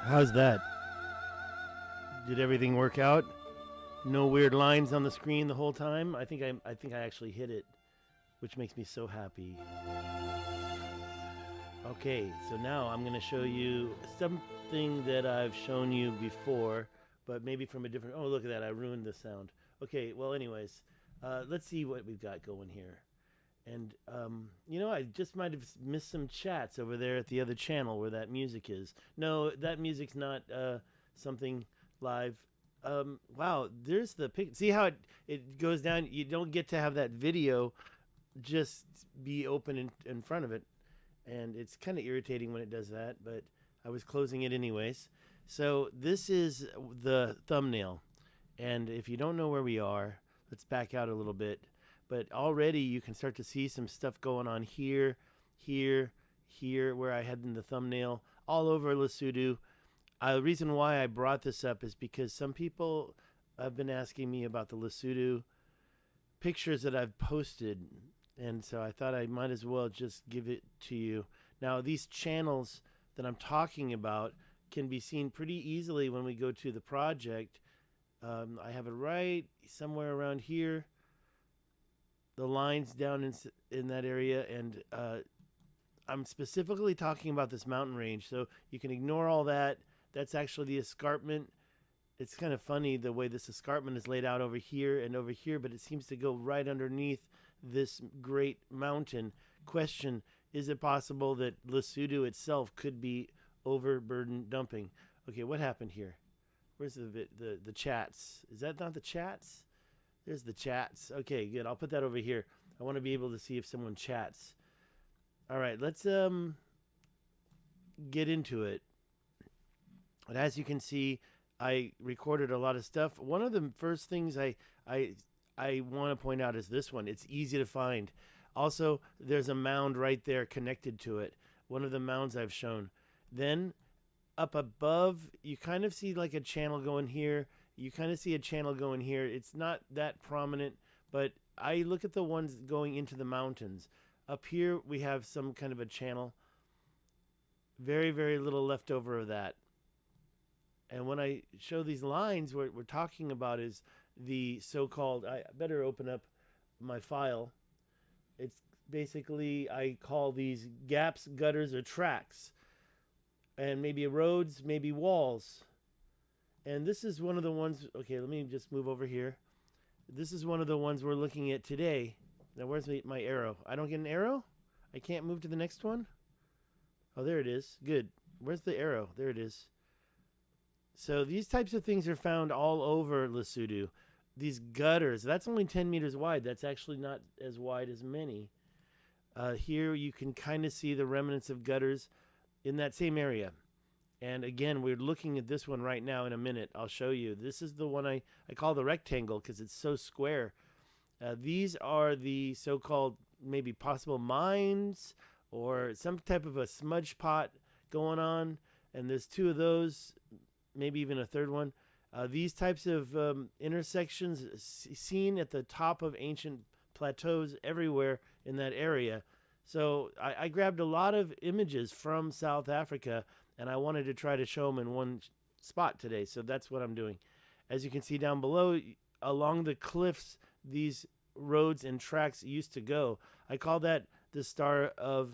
How's that? Did everything work out? No weird lines on the screen the whole time? I think I actually hit it, which makes me so happy. Okay, so now I'm going to show you something that I've shown you before, but maybe from a different... Oh, look at that. I ruined the sound. Okay, well, anyways, let's see what we've got going here. And, I just might have missed some chats over there at the other channel where that music is. No, that music's not something live. Wow, there's the pic. See how it goes down? You don't get to have that video just be open in front of it. And it's kind of irritating when it does that, but I was closing it anyways. So this is the thumbnail. And if you don't know where we are, let's back out a little bit. But already you can start to see some stuff going on here, here, where I had in the thumbnail, all over Lesotho. The reason why I brought this up is because some people have been asking me about the Lesotho pictures that I've posted. And so I thought I might as well just give it to you. Now, these channels that I'm talking about can be seen pretty easily when we go to the project. I have it right somewhere around here. The lines down in that area, and I'm specifically talking about this mountain range, so you can ignore all that. That's actually the escarpment. It's kind of funny the way this escarpment is laid out over here and over here, but it seems to go right underneath this great mountain. Question, is it possible that Lesotho itself could be overburden dumping? Okay, what happened here? Where's the chats? Is that not the chats? There's the chats. Okay, good. I'll put that over here. I want to be able to see if someone chats. All right, let's get into it. And as you can see, I recorded a lot of stuff. One of the first things I want to point out is this one. It's easy to find. Also, there's a mound right there connected to it. One of the mounds I've shown. Then up above, you kind of see like a channel going here. You kind of see a channel going here. It's not that prominent, but I look at the ones going into the mountains. Up here, we have some kind of a channel. Very, very little left over of that. And when I show these lines, what we're talking about is the so-called, I better open up my file. It's basically, I call these gaps, gutters, or tracks. And maybe roads, maybe walls. And this is one of the ones, okay, let me just move over here. This is one of the ones we're looking at today. Now, where's my arrow? I don't get an arrow? I can't move to the next one? Oh, there it is. Good. Where's the arrow? There it is. So these types of things are found all over Lesotho. These gutters, that's only 10 meters wide. That's actually not as wide as many. Here you can kind of see the remnants of gutters in that same area. And again, we're looking at this one right now in a minute. I'll show you. This is the one I call the rectangle because it's so square. These are the so-called maybe possible mines or some type of a smudge pot going on. And there's two of those, maybe even a third one. These types of intersections seen at the top of ancient plateaus everywhere in that area. So I grabbed a lot of images from South Africa, and I wanted to try to show them in one spot today. So that's what I'm doing. As you can see down below, along the cliffs, these roads and tracks used to go. I call that the Star of,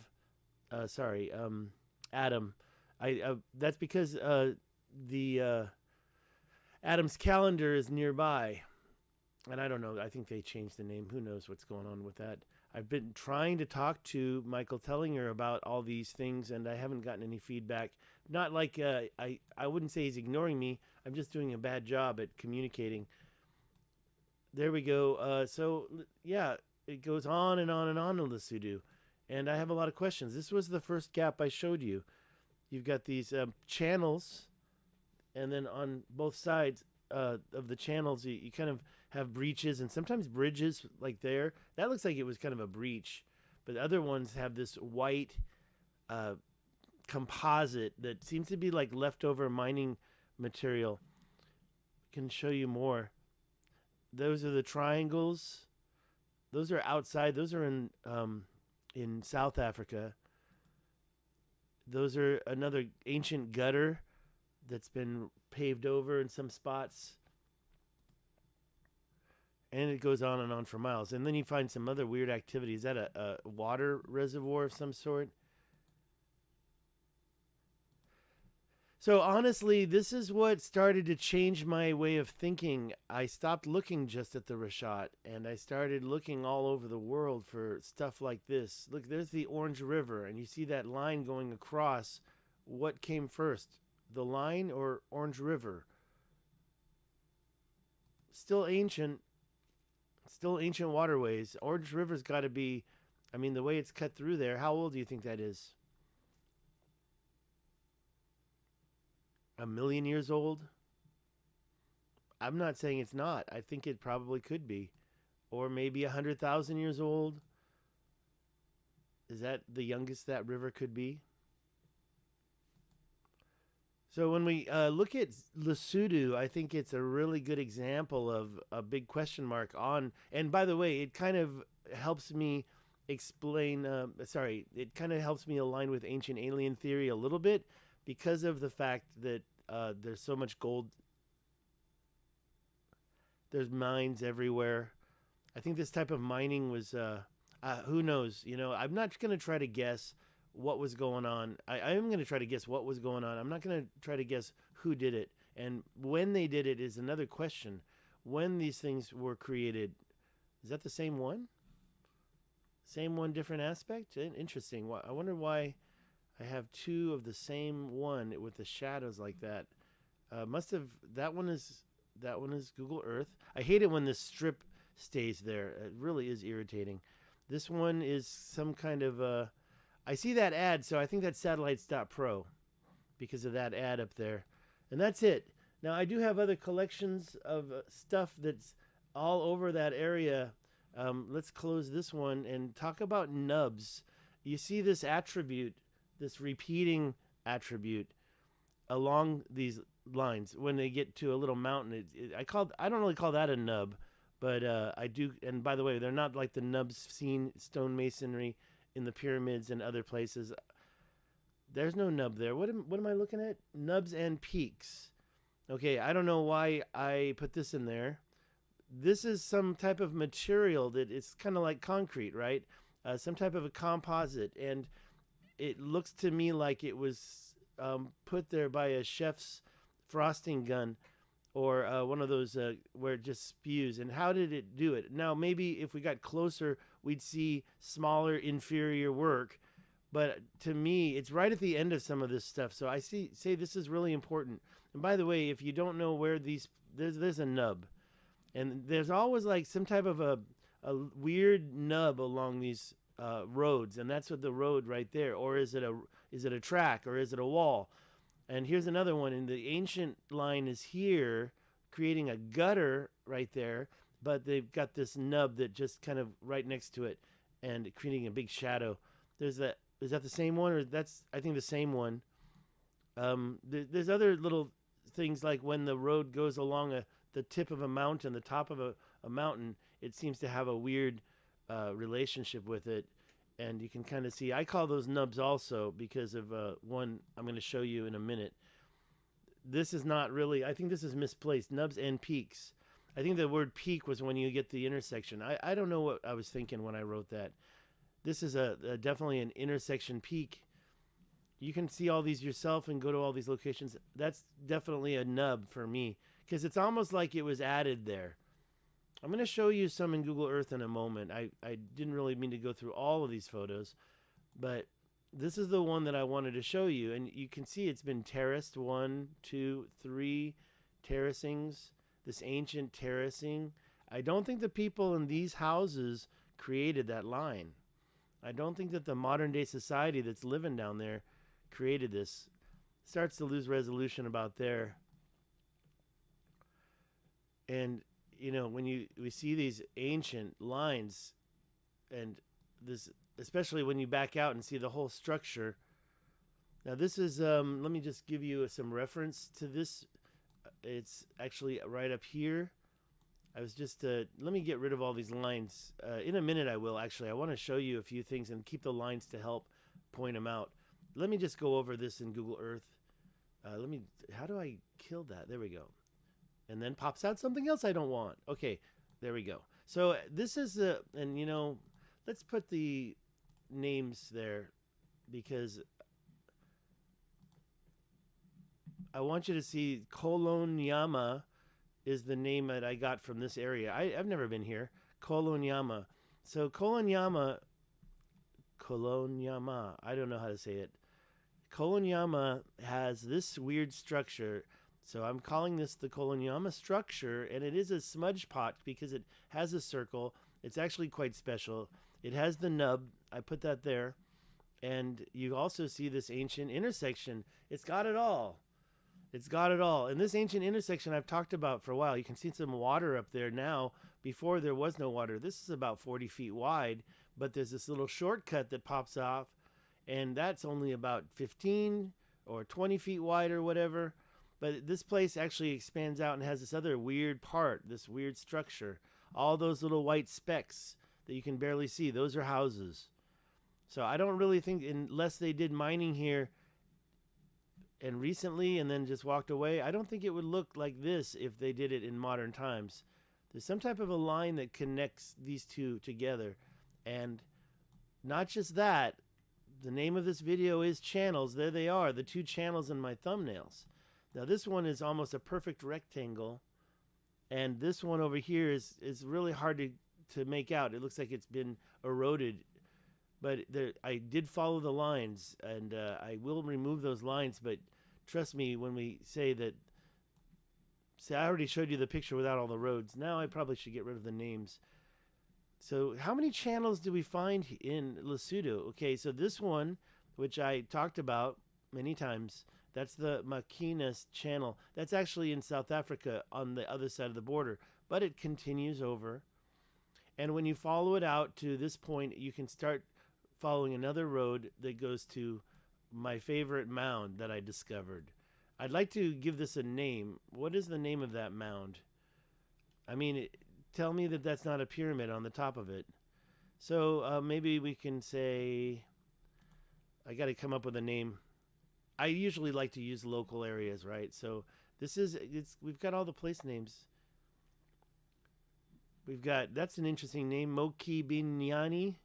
Adam. That's because the Adam's calendar is nearby. And I don't know. I think they changed the name. Who knows what's going on with that? I've been trying to talk to Michael Tellinger about all these things, and I haven't gotten any feedback. Not like I wouldn't say he's ignoring me. I'm just doing a bad job at communicating. There we go. So, yeah, it goes on and on and on in Lesotho. And I have a lot of questions. This was the first gap I showed you. You've got these channels, and then on both sides of the channels, you kind of have breaches and sometimes bridges like there. That looks like it was kind of a breach. But other ones have this white composite that seems to be like leftover mining material. I can show you more. Those are the triangles. Those are outside. Those are in South Africa. Those are another ancient gutter. that's been paved over in some spots. And it goes on and on for miles. And then you find some other weird activity. Is that a water reservoir of some sort? So honestly, this is what started to change my way of thinking. I stopped looking just at the richat, and I started looking all over the world for stuff like this. Look, there's the Orange River, and you see that line going across. What came first, the line or Orange River? Still ancient, still ancient waterways. Orange River's got to be, I mean, the way it's cut through there. How old do you think that is? A million years old? I'm not saying it's not. I think it probably could be. Or maybe 100,000 years old. Is that the youngest that river could be? So when we look at Lesotho, I think it's a really good example of a big question mark on. And by the way, it kind of helps me explain. It kind of helps me align with ancient alien theory a little bit because of the fact that there's so much gold. There's mines everywhere. I think this type of mining was. Who knows? You know, I'm not going to try to guess what was going on. I am going to try to guess what was going on. I'm not going to try to guess who did it. And when they did it is another question. When these things were created, is that the same one? Same one, different aspect? Interesting. I wonder why I have two of the same one with the shadows like that. Must have, that one is Google Earth. I hate it when this strip stays there. It really is irritating. This one is some kind of I see that ad, so I think that's satellites.pro because of that ad up there. And that's it. Now, I do have other collections of stuff that's all over that area. Let's close this one and talk about nubs. You see this attribute, this repeating attribute along these lines. When they get to a little mountain, I don't really call that a nub, but I do. And by the way, they're not like the nubs seen stonemasonry in the pyramids and other places. There's no nub there. What am I looking at? Nubs and peaks. Okay, I don't know why I put this in there. This is some type of material that it's kind of like concrete, right? Some type of a composite, and it looks to me like it was put there by a chef's frosting gun or one of those where it just spews. And how did it do it? Now, maybe if we got closer, we'd see smaller, inferior work. But to me, it's right at the end of some of this stuff. So I say this is really important. And by the way, if you don't know where there's a nub. And there's always like some type of a weird nub along these roads. And that's what the road right there. Or is it a track or is it a wall? And here's another one. And the ancient line is here, creating a gutter right there. But they've got this nub that just kind of right next to it and creating a big shadow. Is that the same one? Or that's, I think, the same one. There's other little things like when the road goes along the tip of a mountain, the top of a mountain, it seems to have a weird relationship with it. And you can kind of see, I call those nubs also because of one I'm going to show you in a minute. This is not really, I think this is misplaced, nubs and peaks. I think the word peak was when you get the intersection. I don't know what I was thinking when I wrote that. This is definitely an intersection peak. You can see all these yourself and go to all these locations. That's definitely a nub for me because it's almost like it was added there. I'm going to show you some in Google Earth in a moment. I didn't really mean to go through all of these photos, but this is the one that I wanted to show you. And you can see it's been terraced, 1, 2, 3 terracings, this ancient terracing. I don't think the people in these houses created that line. I don't think that the modern day society that's living down there created this. Starts to lose resolution about there. And you know, when we see these ancient lines, and this, especially when you back out and see the whole structure. Now this is, let me just give you some reference to this. It's actually right up here. I was just, let me get rid of all these lines. In a minute I will, actually. I want to show you a few things and keep the lines to help point them out. Let me just go over this in Google Earth. Let me. How do I kill that? There we go. And then pops out something else I don't want. Okay, there we go. So this is the, and let's put the names there because I want you to see Kolonyama is the name that I got from this area. I've never been here. Kolonyama. So Kolonyama, I don't know how to say it. Kolonyama has this weird structure. So I'm calling this the Kolonyama structure, and it is a smudge pot because it has a circle. It's actually quite special. It has the nub. I put that there. And you also see this ancient intersection. It's got it all. It's got it all. And this ancient intersection I've talked about for a while. You can see some water up there now. Before there was no water. This is about 40 feet wide, but there's this little shortcut that pops off, and that's only about 15 or 20 feet wide or whatever. But this place actually expands out and has this other weird part, this weird structure. All those little white specks that you can barely see, those are houses. So I don't really think, unless they did mining here and recently and then just walked away, I don't think it would look like this if they did it in modern times. There's some type of a line that connects these two together. And not just that, the name of this video is channels. There they are, the two channels in my thumbnails. Now this one is almost a perfect rectangle. And this one over here is really hard to make out. It looks like it's been eroded. But I did follow the lines, and I will remove those lines. But trust me when we say that. See, I already showed you the picture without all the roads. Now I probably should get rid of the names. So how many channels do we find in Lesotho? Okay, so this one, which I talked about many times, that's the Maquinas channel. That's actually in South Africa on the other side of the border. But it continues over. And when you follow it out to this point, you can start following another road that goes to my favorite mound that I discovered. I'd like to give this a name. What is the name of that mound? I mean, tell me that that's not a pyramid on the top of it. So maybe we can say, I got to come up with a name. I usually like to use local areas, right? So we've got all the place names. That's an interesting name, Moki Binyani.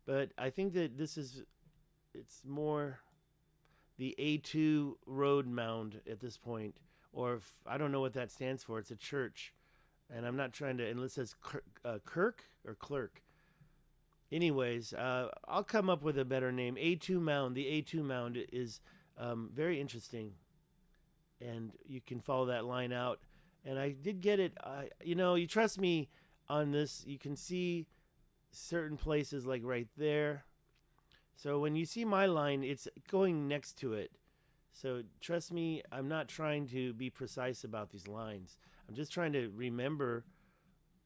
But I think that it's more the A2 road mound at this point, or I don't know what that stands for. It's a church, and I'm not trying to. And it says Kirk or Clerk. Anyways, I'll come up with a better name. A2 mound. The A2 mound is very interesting, and you can follow that line out. And I did get it. You trust me on this. You can see certain places like right there. So when you see my line, it's going next to it. So trust me, I'm not trying to be precise about these lines. I'm just trying to remember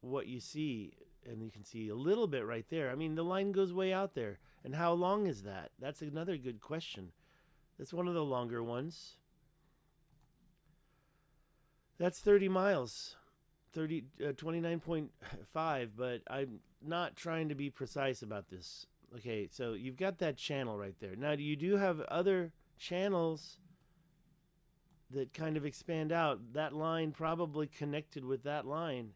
what you see. And you can see a little bit right there. I mean, the line goes way out there. And how long is that? That's another good question. That's one of the longer ones. That's 30 miles. 29.5, but I'm not trying to be precise about this. Okay, so you've got that channel right there. Now, you do have other channels that kind of expand out. That line probably connected with that line.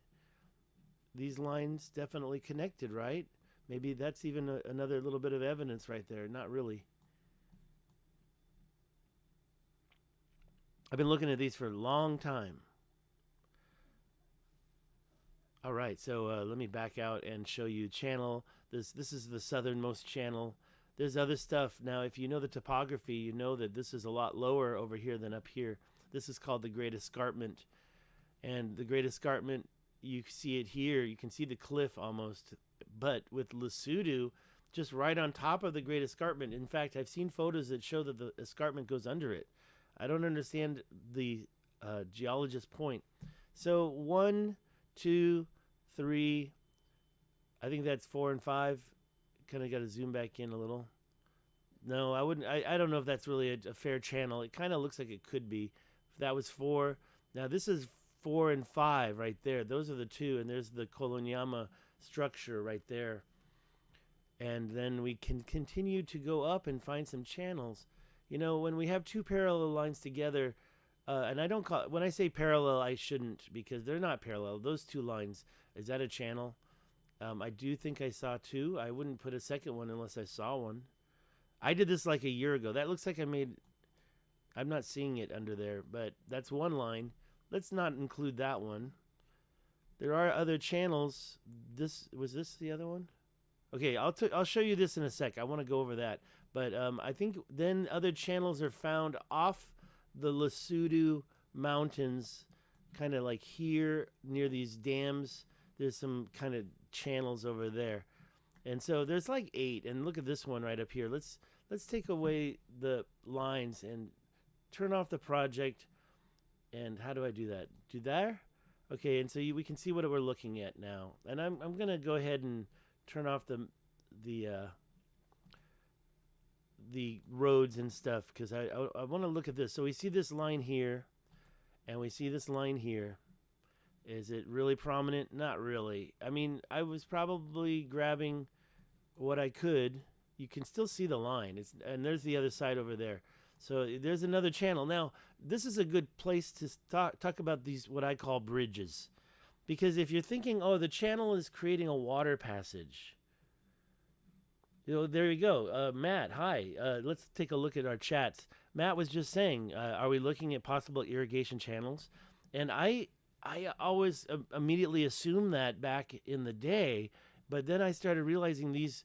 These lines definitely connected, right? Maybe that's even another little bit of evidence right there. Not really. I've been looking at these for a long time. All right, so let me back out and show you channel. This is the southernmost channel. There's other stuff. Now, if you know the topography, you know that this is a lot lower over here than up here. This is called the Great Escarpment. And the Great Escarpment, you see it here. You can see the cliff almost. But with Lesotho, just right on top of the Great Escarpment. In fact, I've seen photos that show that the escarpment goes under it. I don't understand the geologist's point. So 1, 2, 3, I think that's 4 and 5. Kind of got to zoom back in a little. No, I wouldn't. I don't know if that's really a fair channel. It kind of looks like it could be. If that was 4. Now this is 4 and 5 right there. Those are the two, and there's the Kolonyama structure right there. And then we can continue to go up and find some channels. You know, when we have two parallel lines together, and I don't call it, when I say parallel, I shouldn't because they're not parallel. Those two lines, is that a channel? I do think I saw two. I wouldn't put a second one unless I saw one. I did this like a year ago. That looks like I'm not seeing it under there, but that's one line. Let's not include that one. There are other channels. Was this the other one? Okay, I'll show you this in a sec. I want to go over that. But I think then other channels are found off the Lesotho mountains, kind of like here near these dams. There's some kind of channels over there. And so there's like 8. And look at this one right up here. Let's take away the lines and turn off the project. And how do I do that? Do there? Okay, and so we can see what we're looking at now. And I'm going to go ahead and turn off the roads and stuff because I want to look at this. So we see this line here and we see this line here. Is it really prominent? Not really. I mean, I was probably grabbing what I could. You can still see the line. And there's the other side over there. So there's another channel. Now, this is a good place to talk about these, what I call bridges. Because if you're thinking, oh, the channel is creating a water passage. You know, there you go. Matt, hi. Let's take a look at our chats. Matt was just saying, are we looking at possible irrigation channels? And I always immediately assumed that back in the day, but then I started realizing these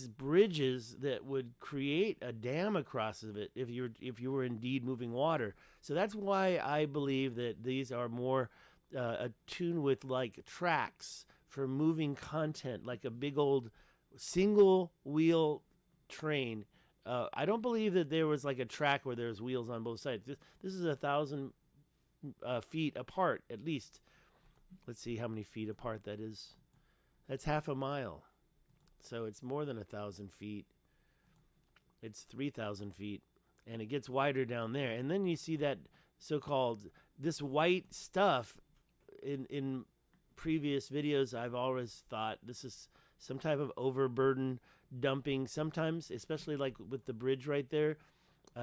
bridges that would create a dam across of it if you were indeed moving water. So that's why I believe that these are more attuned with like tracks for moving content, like a big old single wheel train. I don't believe that there was like a track where there's wheels on both sides. This is 1,000 feet apart at least. Let's see how many feet apart that is. That's half a mile. So it's more than 1,000 feet. It's 3,000 feet. And it gets wider down there. And then you see that so-called, this white stuff in previous videos. I've always thought this is some type of overburden dumping. Sometimes, especially like with the bridge right there,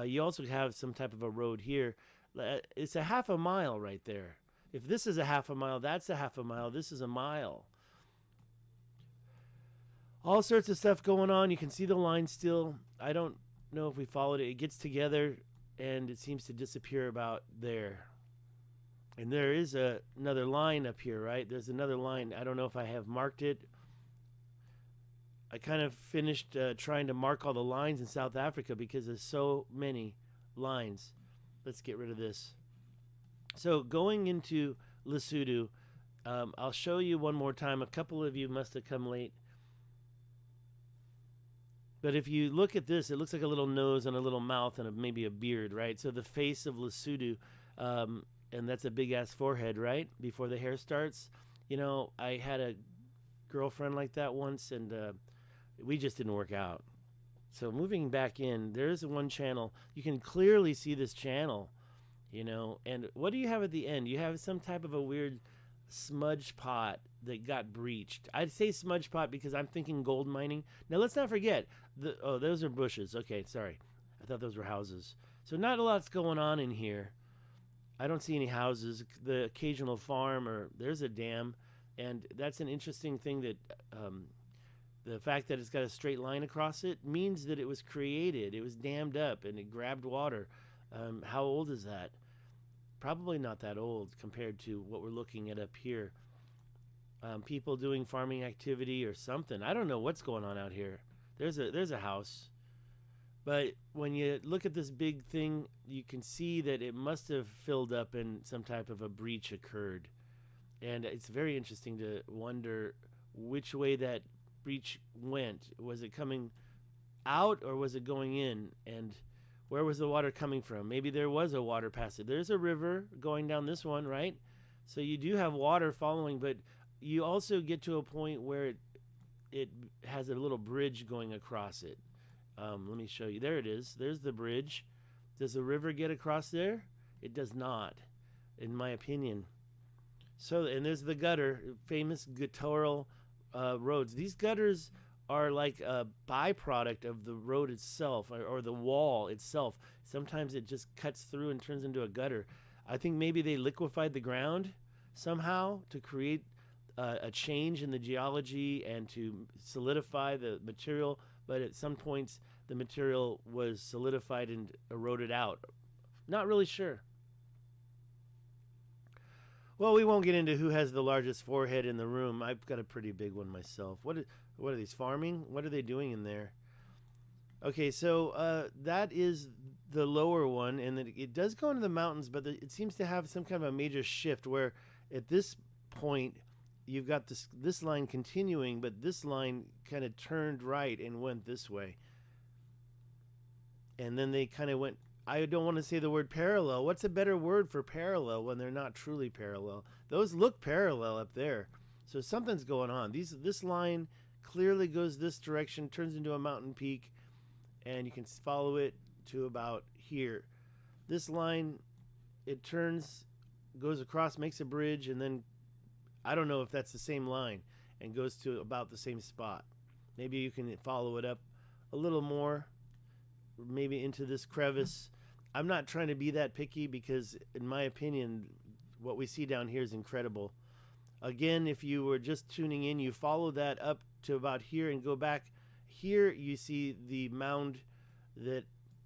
you also have some type of a road here. It's a half a mile right there. If this is a half a mile, that's a half a mile. This is a mile. All sorts of stuff going on. You can see the line still. I don't know if we followed it. It gets together and it seems to disappear about there. And there is another line up here, right? There's another line. I don't know if I have marked it. I kind of finished trying to mark all the lines in South Africa because there's so many lines. Let's get rid of this. So going into Lesotho, I'll show you one more time. A couple of you must have come late. But if you look at this, it looks like a little nose and a little mouth and maybe a beard, right? So the face of Lesotho, and that's a big-ass forehead, right? Before the hair starts. You know, I had a girlfriend like that once, and we just didn't work out. So moving back in, there's one channel. You can clearly see this channel, you know. And what do you have at the end? You have some type of a weird smudge pot that got breached. I'd say smudge pot because I'm thinking gold mining. Now, let's not forget, those are bushes. Okay, sorry. I thought those were houses. So not a lot's going on in here. I don't see any houses. The occasional farm, or there's a dam. And that's an interesting thing that the fact that it's got a straight line across it means that it was created. It was dammed up and it grabbed water. How old is that? Probably not that old compared to what we're looking at up here. People doing farming activity or something. I don't know what's going on out here. There's a house. But when you look at this big thing, you can see that it must have filled up and some type of a breach occurred. And it's very interesting to wonder which way that breach went. Was it coming out or was it going in? And where was the water coming from? Maybe there was a water passage. There's a river going down this one, right? So you do have water following, but you also get to a point where it has a little bridge going across it. Let me show you. There it is. There's the bridge. Does the river get across there? It does not, in my opinion. So, and there's the gutter, famous guttural roads. These gutters are like a byproduct of the road itself, or the wall itself. Sometimes it just cuts through and turns into a gutter. I think maybe they liquefied the ground somehow to create a change in the geology and to solidify the material, but at some points the material was solidified and eroded out. Not really sure. Well, we won't get into who has the largest forehead in the room. I've got a pretty big one myself. What are these, farming? What are they doing in there? Okay, so that is the lower one, and it does go into the mountains, but it seems to have some kind of a major shift where at this point you've got this line continuing, but this line kind of turned right and went this way. And then they kind of went, I don't want to say the word parallel. What's a better word for parallel when they're not truly parallel? Those look parallel up there. So something's going on. This line clearly goes this direction, turns into a mountain peak, and you can follow it to about here. This line, it turns, goes across, makes a bridge, and then I don't know if that's the same line, and goes to about the same spot. Maybe you can follow it up a little more, maybe into this crevice. I'm not trying to be that picky because, in my opinion, what we see down here is incredible. Again, if you were just tuning in, you follow that up to about here and go back. Here you see the mound that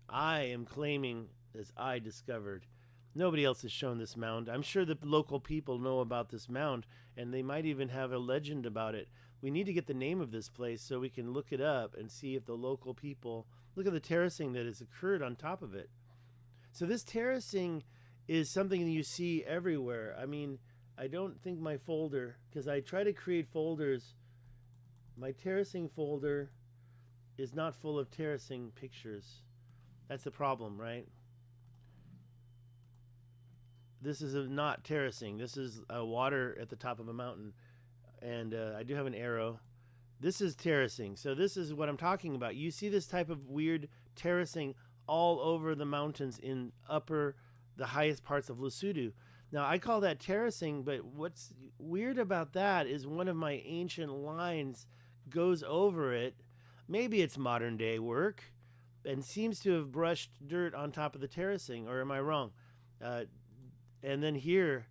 I am claiming as I discovered. Nobody else has shown this mound. I'm sure the local people know about this mound, and they might even have a legend about it. We need to get the name of this place so we can look it up and see if the local people... Look at the terracing that has occurred on top of it. So this terracing is something that you see everywhere. I mean, I don't think my folder, because I try to create folders, my terracing folder is not full of terracing pictures. That's the problem, right? This is not terracing. This is water at the top of a mountain. And I do have an arrow. This is terracing. So this is what I'm talking about. You see this type of weird terracing all over the mountains in the highest parts of Lesotho. Now, I call that terracing, but what's weird about that is one of my ancient lines goes over it. Maybe it's modern day work and seems to have brushed dirt on top of the terracing, or am I wrong? And then here,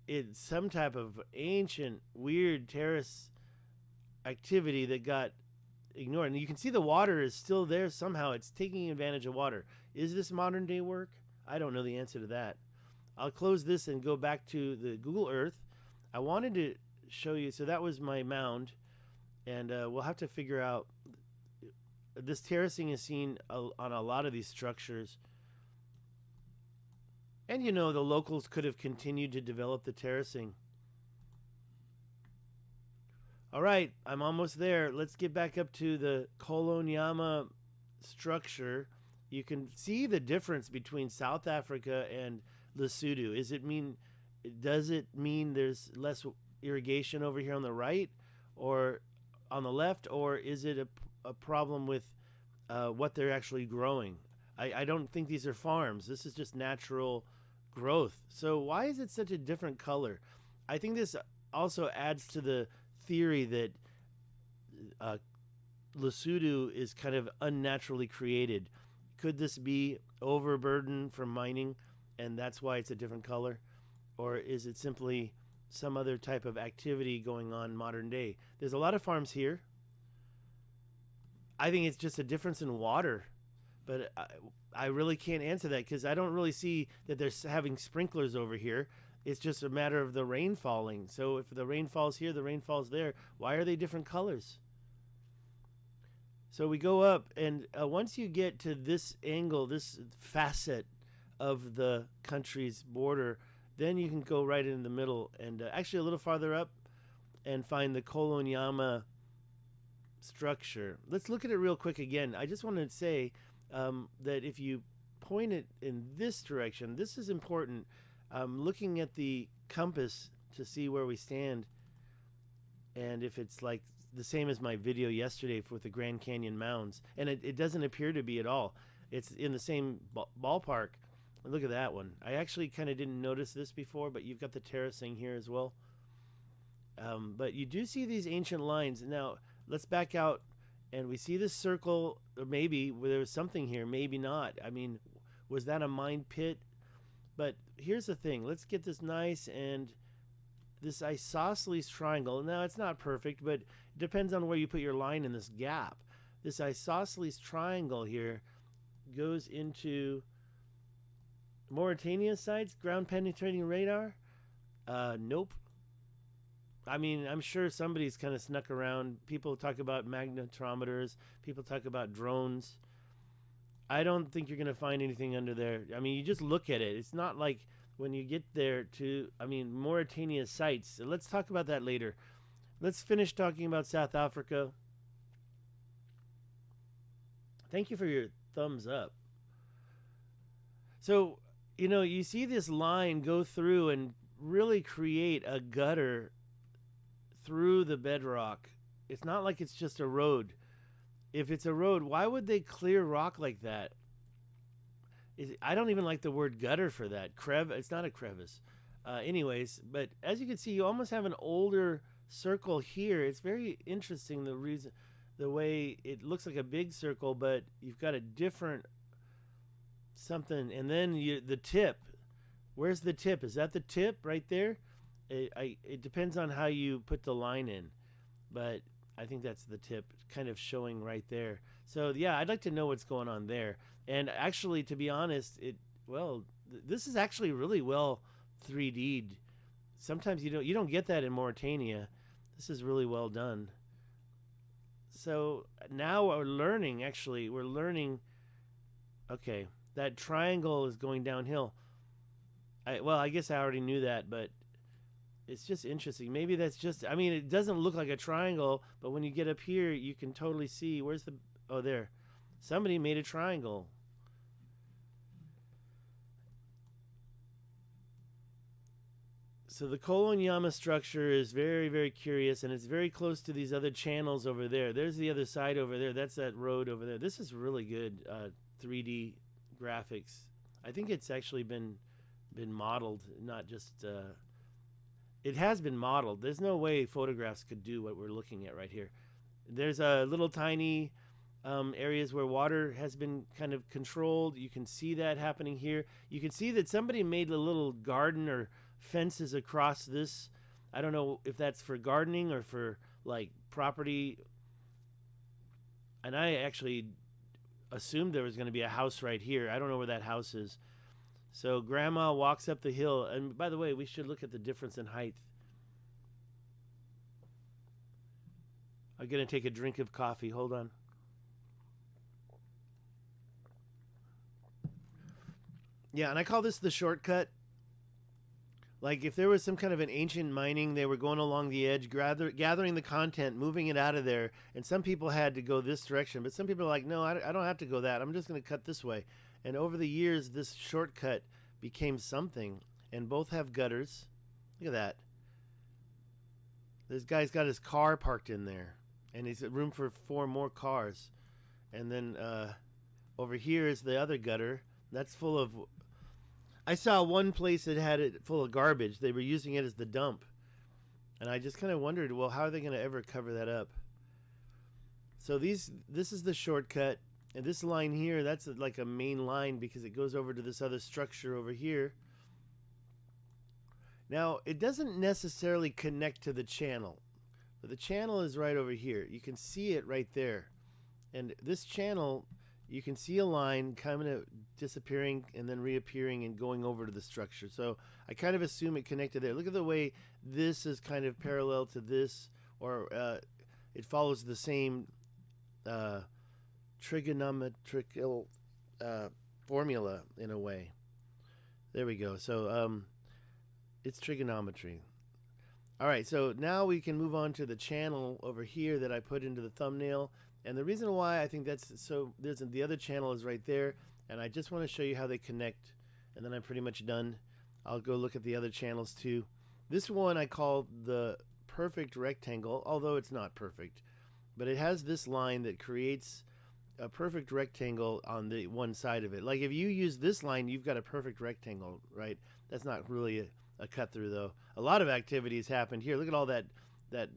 it's some type of ancient, weird terrace activity that got ignored. And you can see the water is still there somehow. It's taking advantage of water. Is this modern day work? I don't know the answer to that. I'll close this and go back to the Google Earth. I wanted to show you, so that was my mound, and we'll have to figure out, this terracing is seen on a lot of these structures. And you know, the locals could have continued to develop the terracing. All right, I'm almost there. Let's get back up to the Kolonyama structure. You can see the difference between South Africa and Lesotho. Does it mean there's less irrigation over here on the right or on the left, or is it a problem with what they're actually growing? I don't think these are farms. This is just natural growth. So why is it such a different color? I think this also adds to the theory that Lesotho is kind of unnaturally created. Could this be overburden from mining, and that's why it's a different color? Or is it simply some other type of activity going on modern day? There's a lot of farms here. I think it's just a difference in water, but I really can't answer that because I don't really see that they're having sprinklers over here. It's just a matter of the rain falling. So if the rain falls here, the rain falls there. Why are they different colors? So we go up, and once you get to this angle, this facet of the country's border, then you can go right in the middle and actually a little farther up and find the Kolonyama structure. Let's look at it real quick again. I just wanted to say that if you point it in this direction, this is important. Looking at the compass to see where we stand, and if it's like the same as my video yesterday with the Grand Canyon mounds, and it doesn't appear to be at all. It's in the same ballpark. Look at that one. I actually kind of didn't notice this before, but you've got the terracing here as well. But you do see these ancient lines. Now let's back out And we see this circle, or maybe there was something here, maybe not. I mean, was that a mine pit? But here's the thing. Let's get this nice, and this isosceles triangle. Now, it's not perfect, but it depends on where you put your line in this gap. This isosceles triangle here goes into Mauritania sites, ground penetrating radar. Nope. I mean, I'm sure somebody's kind of snuck around. People talk about magnetometers. People talk about drones. I don't think you're going to find anything under there. I mean, you just look at it. It's not like when you get there to, I mean, Mauritania sites. So let's talk about that later. Let's finish talking about South Africa. Thank you for your thumbs up. So, you know, you see this line go through and really create a gutter through the bedrock. It's not like it's just a road. If it's a road, why would they clear rock like that? I don't even like the word gutter for that. It's not a crevice. Anyways, but as you can see, you almost have an older circle here. It's very interesting the way it looks like a big circle, but you've got a different something. And then the tip. Where's the tip? Is that the tip right there? It depends on how you put the line in, but I think that's the tip kind of showing right there. So yeah, I'd like to know what's going on there. And actually, to be honest, this is actually really well 3D'd. Sometimes you don't get that in Mauritania. This is really well done. So now we're learning, okay, that triangle is going downhill. I guess I already knew that, but it's just interesting. Maybe that's just, I mean, it doesn't look like a triangle, but when you get up here, you can totally see, there. Somebody made a triangle. So the Kolonyama structure is very, very curious, and it's very close to these other channels over there. There's the other side over there. That's that road over there. This is really good 3D graphics. I think it's actually been modeled, not just... it has been modeled. There's no way photographs could do what we're looking at right here. There's a little tiny areas where water has been kind of controlled. You can see that happening here. You can see that somebody made a little garden or fences across this. I don't know if that's for gardening or for like property. And I actually assumed there was going to be a house right here. I don't know where that house is. So grandma walks up the hill. And by the way, we should look at the difference in height. I'm going to take a drink of coffee. Hold on. Yeah, and I call this the shortcut. Like if there was some kind of an ancient mining, they were going along the edge, gathering the content, moving it out of there. And some people had to go this direction. But some people are like, no, I don't have to go that. I'm just going to cut this way. And over the years, this shortcut became something. And both have gutters. Look at that. This guy's got his car parked in there. And he's got room for 4 more cars. And then over here is the other gutter. That's full of... I saw one place that had it full of garbage. They were using it as the dump. And I just kind of wondered, well, how are they going to ever cover that up? So this is the shortcut. And this line here, that's like a main line because it goes over to this other structure over here. Now, it doesn't necessarily connect to the channel. But the channel is right over here. You can see it right there. And this channel, you can see a line kind of disappearing and then reappearing and going over to the structure. So I kind of assume it connected there. Look at the way this is kind of parallel to this, or it follows the same trigonometrical formula in a way. There we go. So it's trigonometry. All right, so now we can move on to the channel over here that I put into the thumbnail. And the reason why I think that's so, the other channel is right there, and I just want to show you how they connect, and then I'm pretty much done. I'll go look at the other channels too. This one I call the perfect rectangle, although it's not perfect, but it has this line that creates a perfect rectangle on the one side of it. Like if you use this line, you've got a perfect rectangle, right? That's not really a cut through though. A lot of activities happened here. Look at all that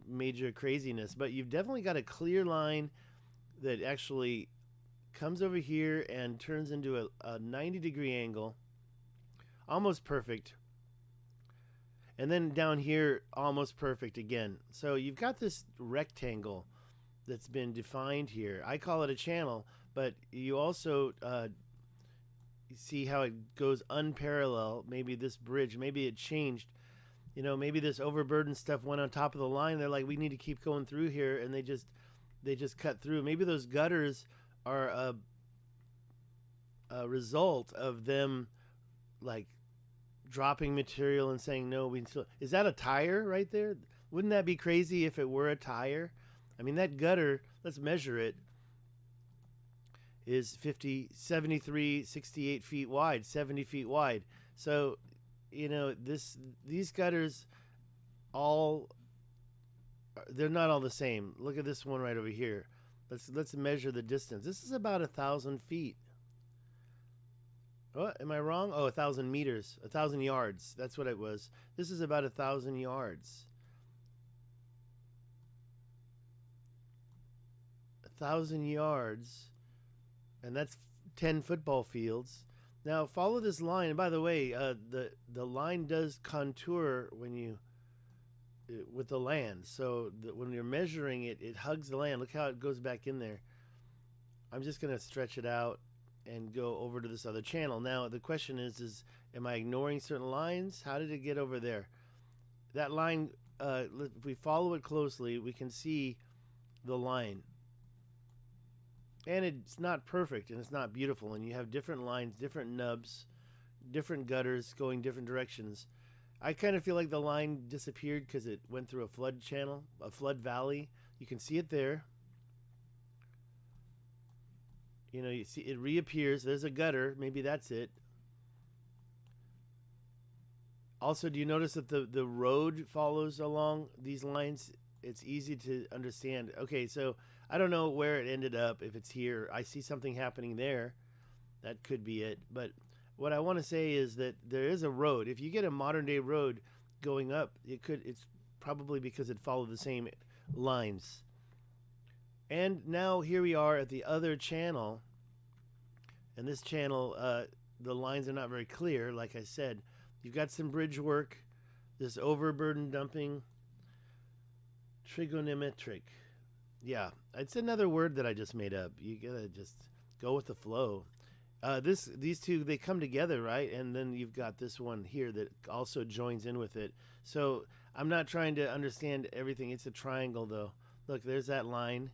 major craziness, but you've definitely got a clear line that actually comes over here and turns into a 90-degree angle, almost perfect. And then down here, almost perfect again. So you've got this rectangle that's been defined here. I call it a channel, but you also see how it goes unparalleled. Maybe this bridge, maybe it changed. You know, maybe this overburdened stuff went on top of the line. They're like, we need to keep going through here, and they just cut through. Maybe those gutters are a result of them like dropping material and saying no. Is that a tire right there? Wouldn't that be crazy if it were a tire? I mean, that gutter, let's measure it, is 73, 68 feet wide, 70 feet wide. So, you know, these gutters they're not all the same. Look at this one right over here. Let's measure the distance. This is about 1,000 feet. Oh, am I wrong? Oh, 1,000 meters, 1,000 yards. That's what it was. This is about 1,000 yards. 1,000 yards, and that's 10 football fields. Now follow this line. And by the way, the line does contour with the land. So when you're measuring it, it hugs the land. Look how it goes back in there. I'm just gonna stretch it out and go over to this other channel. Now the question is am I ignoring certain lines? How did it get over there? That line, if we follow it closely, we can see the line. And it's not perfect, and it's not beautiful, and you have different lines, different nubs, different gutters going different directions. I kind of feel like the line disappeared because it went through a flood channel, a flood valley. You can see it there. You know, you see it reappears. There's a gutter. Maybe that's it. Also, do you notice that the road follows along these lines? It's easy to understand. Okay, so I don't know where it ended up, if it's here. I see something happening there. That could be it. But what I want to say is that there is a road. If you get a modern day road going up, it's probably because it followed the same lines. And now here we are at the other channel. And this channel, the lines are not very clear, like I said. You've got some bridge work, this overburden dumping, trigonometric. Yeah, it's another word that I just made up. You gotta just go with the flow. These two, they come together, right? And then you've got this one here that also joins in with it. So I'm not trying to understand everything. It's a triangle, though. Look, there's that line,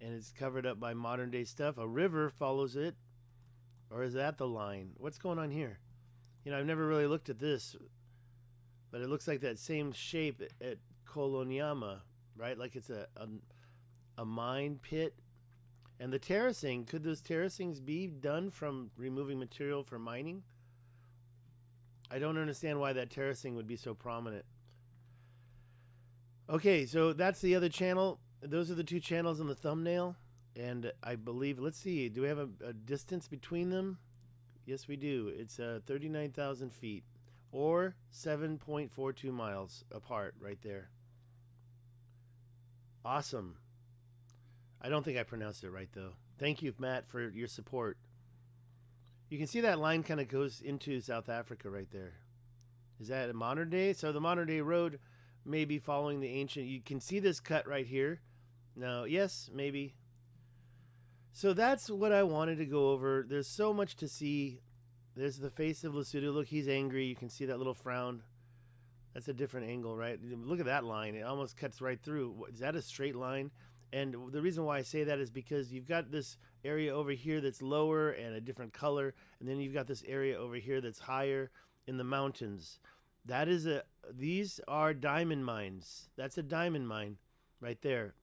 and it's covered up by modern day stuff. A river follows it, or is that the line? What's going on here? You know, I've never really looked at this, but it looks like that same shape at Kolonyama, right? Like it's a mine pit. And the terracing, could those terracings be done from removing material for mining? I don't understand why that terracing would be so prominent. Okay, so that's the other channel. Those are the two channels in the thumbnail. And I believe, let's see, do we have a distance between them? Yes, we do. It's 39,000 feet, or 7.42 miles apart right there. Awesome. I don't think I pronounced it right, though. Thank you, Matt, for your support. You can see that line kind of goes into South Africa right there. Is that a modern day? So the modern day road may be following the ancient. You can see this cut right here. No, yes, maybe. So that's what I wanted to go over. There's so much to see. There's the face of Lesotho. Look, he's angry. You can see that little frown. That's a different angle, right? Look at that line. It almost cuts right through. Is that a straight line? And the reason why I say that is because you've got this area over here that's lower and a different color, and then you've got this area over here that's higher in the mountains. These are diamond mines. That's a diamond mine right there.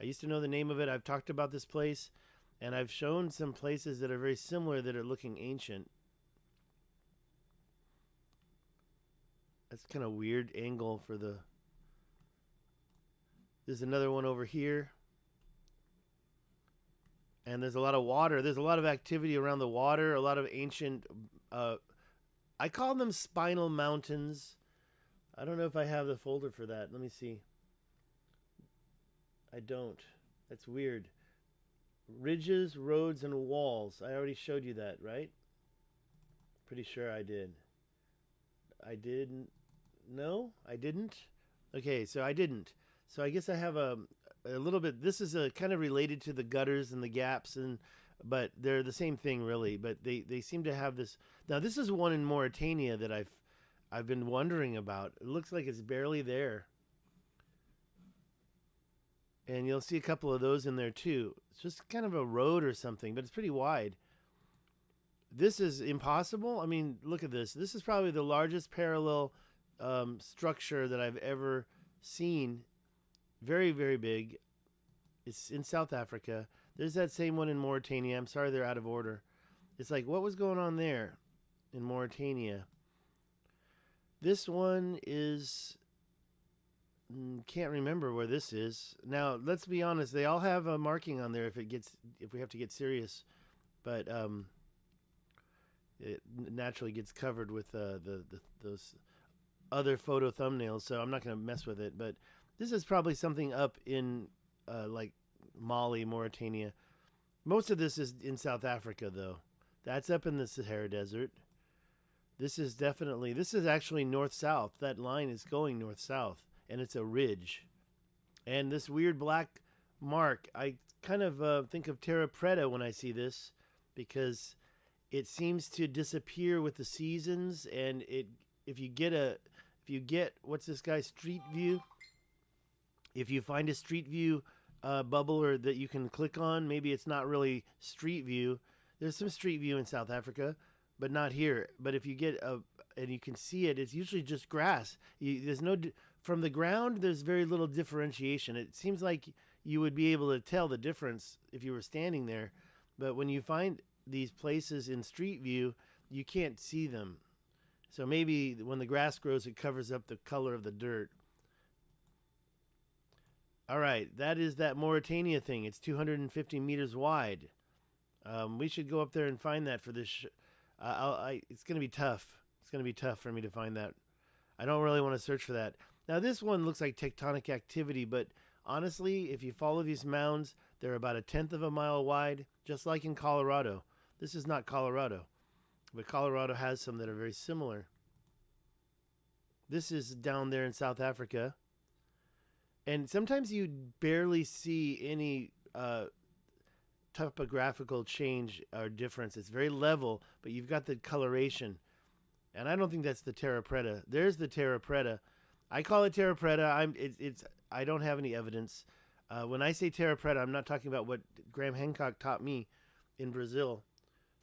I used to know the name of it. I've talked about this place, and I've shown some places that are very similar that are looking ancient. That's kind of weird angle for the... There's another one over here. And there's a lot of water. There's a lot of activity around the water, a lot of ancient... I call them spinal mountains. I don't know if I have the folder for that. Let me see. I don't. That's weird. Ridges, roads, and walls. I already showed you that, right? Pretty sure I did. I didn't. No, I didn't. Okay, so I didn't. So I guess I have a little bit. This is a kind of related to the gutters and the gaps, and but they're the same thing really. But they seem to have this. Now this is one in Mauritania that I've been wondering about. It looks like it's barely there, and you'll see a couple of those in there too. It's just kind of a road or something, but it's pretty wide. This is impossible. I mean, look at this. This is probably the largest parallel structure that I've ever seen. Very, very big. It's in South Africa. There's that same one in Mauritania. I'm sorry they're out of order. It's like, what was going on there in Mauritania? This one is... can't remember where this is. Now, let's be honest. They all have a marking on there if we have to get serious. But it naturally gets covered with those other photo thumbnails, so I'm not going to mess with it. But this is probably something up in like Mali, Mauritania. Most of this is in South Africa, though. That's up in the Sahara Desert. This is actually north-south. That line is going north-south, and it's a ridge. And this weird black mark, I kind of think of Terra Preta when I see this, because it seems to disappear with the seasons, and if you get what's this guy, Street View, if you find a Street View bubble or that you can click on, maybe it's not really Street View. There's some Street View in South Africa, but not here. But if you get and you can see it, it's usually just grass. There's no from the ground. There's very little differentiation. It seems like you would be able to tell the difference if you were standing there, but when you find these places in Street View, you can't see them. So maybe when the grass grows, it covers up the color of the dirt. All right, that is that Mauritania thing. It's 250 meters wide. We should go up there and find that for this. It's going to be tough. It's going to be tough for me to find that. I don't really want to search for that. Now, this one looks like tectonic activity, but honestly, if you follow these mounds, they're about 1/10 of a mile wide, just like in Colorado. This is not Colorado, but Colorado has some that are very similar. This is down there in South Africa. And sometimes you barely see any topographical change or difference. It's very level, but you've got the coloration. And I don't think that's the Terra Preta. There's the Terra Preta. I call it Terra Preta. I don't have any evidence. When I say Terra Preta, I'm not talking about what Graham Hancock taught me in Brazil,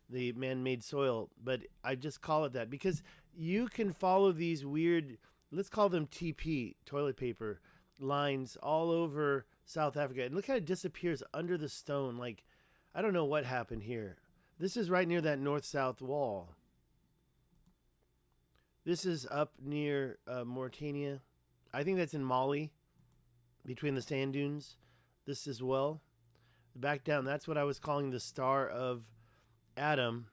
the man-made soil, but I just call it that because you can follow these weird, let's call them TP, toilet paper, lines all over South Africa. And look how it disappears under the stone. Like, I don't know what happened here. This is right near that north-south wall. This is up near Mauritania. I think that's in Mali, between the sand dunes. This as well. Back down, that's what I was calling the Star of Adam.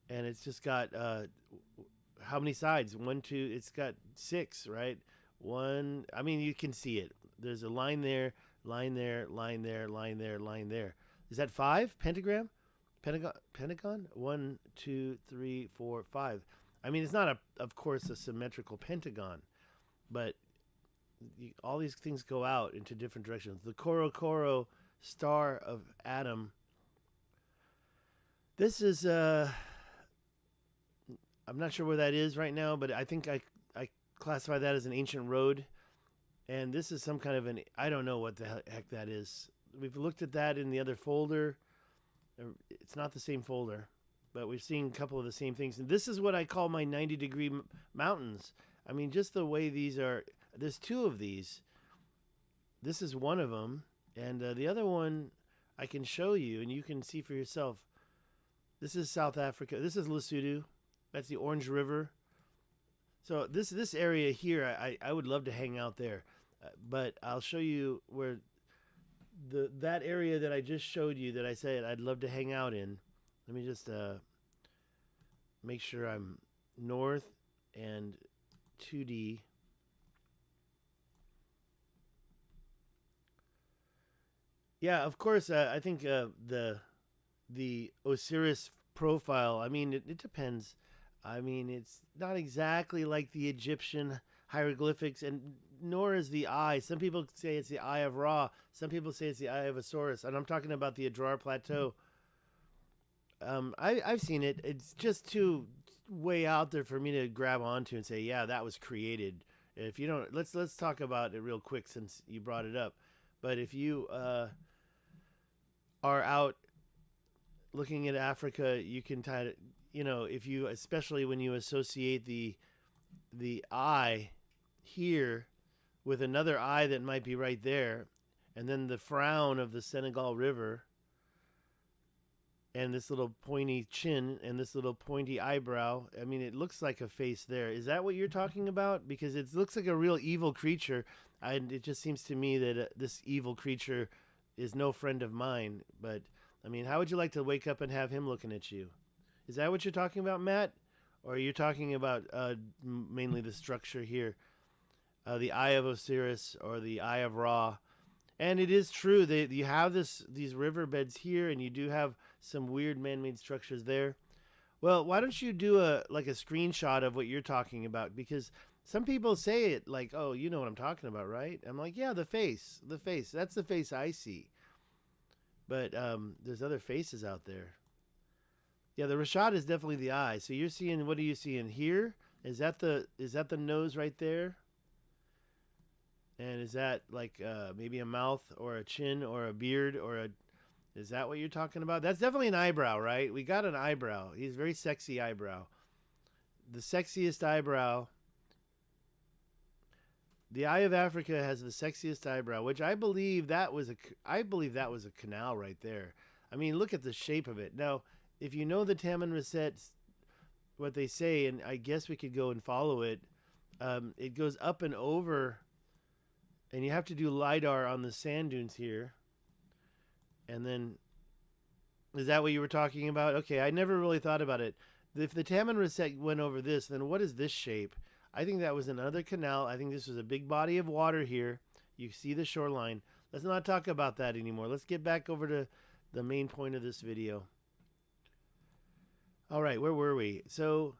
And it's just got, how many sides? 1, 2, it's got 6, right? One, I mean, you can see it. There's a line there, line there, line there, line there, line there. Is that 5? Pentagram? Pentagon? 1, 2, 3, 4, 5. I mean, it's not, of course, a symmetrical pentagon, but all these things go out into different directions. The Korokoro Star of Adam. This is, I'm not sure where that is right now, but I think I classify that as an ancient road. And this is some kind of I don't know what the heck that is. We've looked at that in the other folder. It's not the same folder, but we've seen a couple of the same things. And this is what I call my 90-degree mountains. I mean, just the way these are, there's 2 of these. This is one of them. And the other one I can show you, and you can see for yourself. This is South Africa. This is Lesotho. That's the Orange River. So this area here, I would love to hang out there. But I'll show you where that area that I just showed you that I said I'd love to hang out in. Let me just make sure I'm north and 2D. Yeah, of course. I think the Osiris profile. I mean, it depends. I mean, it's not exactly like the Egyptian hieroglyphics, and nor is the eye. Some people say it's the eye of Ra. Some people say it's the eye of Osiris, and I'm talking about the Adrar Plateau. I've seen it. It's just too way out there for me to grab onto and say, yeah, that was created. If you don't, let's talk about it real quick since you brought it up. But if you are out looking at Africa, you can kind of, if you, especially when you associate the eye here with another eye that might be right there, and then the frown of the Senegal River, and this little pointy chin and this little pointy eyebrow. I mean, it looks like a face there. Is that what you're talking about? Because it looks like a real evil creature. And it just seems to me that this evil creature is no friend of mine. But, I mean, how would you like to wake up and have him looking at you? Is that what you're talking about, Matt? Or are you talking about mainly the structure here? The Eye of Osiris or the Eye of Ra. And it is true that you have these riverbeds here, and you do have some weird man-made structures there. Well, why don't you do a screenshot of what you're talking about? Because some people say it like, "Oh, you know what I'm talking about, right?" I'm like, "Yeah, the face. That's the face I see." But there's other faces out there. Yeah, the richat is definitely the eye. So you're seeing, what are you seeing here? Is that the nose right there? And is that like maybe a mouth or a chin or a beard or a? Is that what you're talking about? That's definitely an eyebrow, right? We got an eyebrow. He's very sexy eyebrow. The sexiest eyebrow. The Eye of Africa has the sexiest eyebrow, which I believe that was a canal right there. I mean, look at the shape of it. Now, if you know the Taman Resets, what they say, and I guess we could go and follow it. It goes up and over, and you have to do LiDAR on the sand dunes here. And then, is that what you were talking about? Okay, I never really thought about it. If the Taman Reset went over this, then what is this shape? I think that was another canal. I think this was a big body of water here. You see the shoreline. Let's not talk about that anymore. Let's get back over to the main point of this video. All right, where were we? So